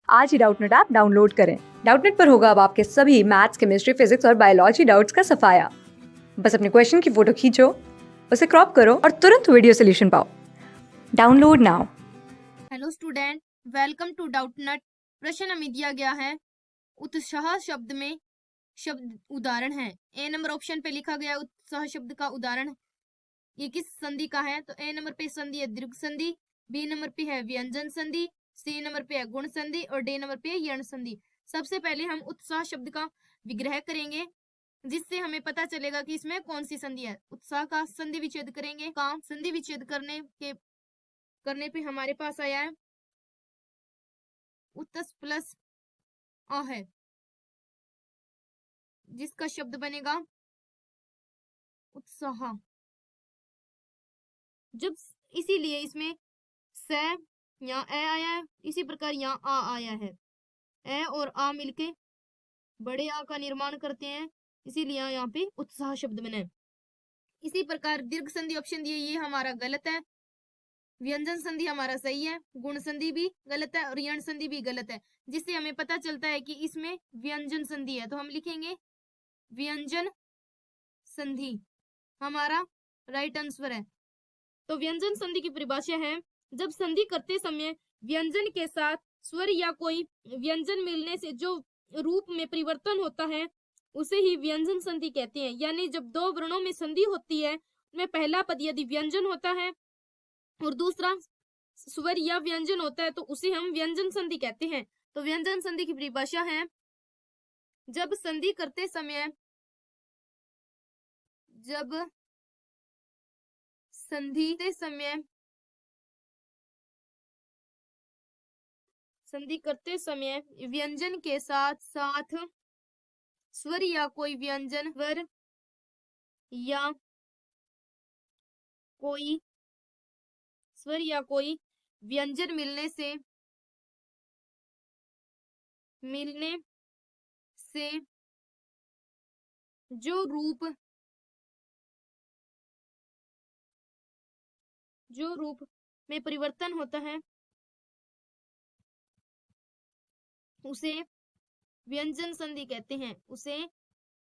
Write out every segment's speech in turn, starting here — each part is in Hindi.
आज ही डाउटनेट ऐप डाउनलोड करें। डाउटनेट पर होगा अब आपके सभी मैथ्स, केमिस्ट्री, फिजिक्स और बायोलॉजी डाउट्स का सफाया। बस अपने क्वेश्चन की फोटो खींचो, उसे क्रॉप करो और तुरंत वीडियो सोल्यूशन पाओ। Download now. Hello student, welcome to Doubtnut. प्रश्न हमें दिया गया है उत्साह शब्द में शब्द उदाहरण है। ए नंबर ऑप्शन पे लिखा गया उत्साह शब्द का उदाहरण ये किस संधि का है? तो ए नंबर पे संधि है दीर्घ संधि, बी नंबर पे है व्यंजन संधि, सी नंबर पे है गुण संधि और डी नंबर पे है यण संधि। सबसे पहले हम उत्साह शब्द का विग्रह करेंगे, जिससे हमें पता चलेगा कि इसमें कौन सी संधि है। उत्साह का संधि विच्छेद करेंगे। काम संधि विच्छेद करने पे हमारे पास आया है उत्स प्लस अ है, जिसका शब्द बनेगा उत्साह। जब इसीलिए इसमें स या ए आया है, इसी प्रकार यहाँ आ आया है। ए और आ मिलके बड़े आ का निर्माण करते हैं, इसीलिए यहाँ पे उत्साह शब्द बना है। इसी प्रकार दीर्घ संधि ऑप्शन दिए, ये हमारा गलत है। व्यंजन संधि हमारा सही है, गुण संधि भी गलत है और यण संधि भी गलत है, जिससे हमें पता चलता है कि इसमें व्यंजन संधि है। तो हम लिखेंगे व्यंजन संधि हमारा राइट आंसर है। तो व्यंजन संधि की परिभाषा है, जब संधि करते समय व्यंजन के साथ स्वर या कोई व्यंजन मिलने से जो रूप में परिवर्तन होता है उसे ही व्यंजन संधि कहते हैं। यानी जब दो वर्णों में संधि होती है, उसमें पहला पद यदि व्यंजन होता है और दूसरा स्वर या व्यंजन होता है, तो उसे हम व्यंजन संधि कहते हैं। तो व्यंजन संधि की परिभाषा है, जब संधि करते समय संधि करते समय व्यंजन के साथ साथ स्वर या कोई व्यंजन स्वर या कोई व्यंजन मिलने से जो रूप में परिवर्तन होता है उसे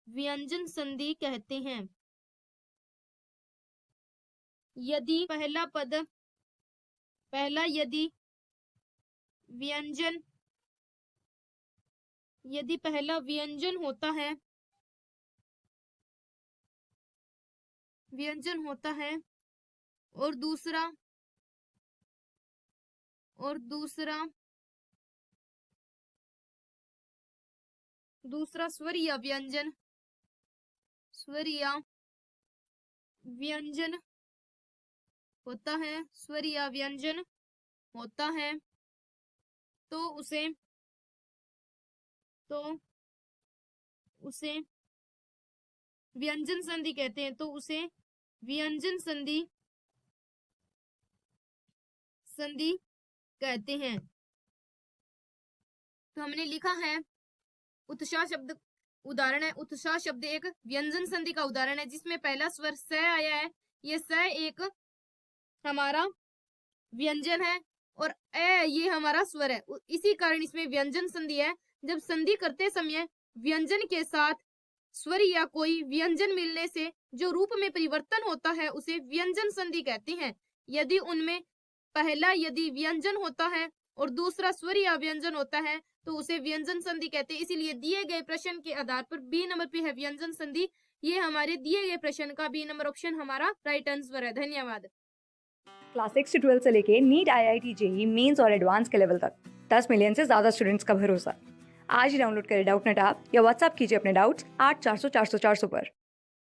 व्यंजन संधि कहते हैं। यदि पहला व्यंजन होता है और दूसरा स्वर या व्यंजन होता है, तो उसे व्यंजन संधि कहते हैं। तो उसे व्यंजन संधि कहते हैं। तो हमने लिखा है उत्साह शब्द उदाहरण है। उत्साह शब्द एक व्यंजन संधि का उदाहरण है, जिसमें पहला स्वर स आया है। ये स एक हमारा व्यंजन है और ए ये हमारा स्वर है, इसी कारण इसमें व्यंजन संधि है। जब संधि करते समय व्यंजन के साथ स्वर या कोई व्यंजन मिलने से जो रूप में परिवर्तन होता है उसे व्यंजन संधि कहते हैं। यदि उनमें पहला व्यंजन होता है और दूसरा स्वर या व्यंजन होता है, तो उसे व्यंजन संधि कहते हैं। इसीलिए दिए गए प्रश्न के आधार पर बी नंबर पे है व्यंजन संधि। ये हमारे दिए गए प्रश्न का बी नंबर ऑप्शन हमारा राइट आंसर है। धन्यवाद। क्लास 6 से 12 से लेके नीट, IIT, JEE मेंस और एडवांस के लेवल तक 10 मिलियन से ज्यादा स्टूडेंट्स का भरोसा। आज ही डाउनलोड करें डाउटनेट ऐप या व्हाट्सएप कीजिए अपने डाउट्स 8400 400 400 पर।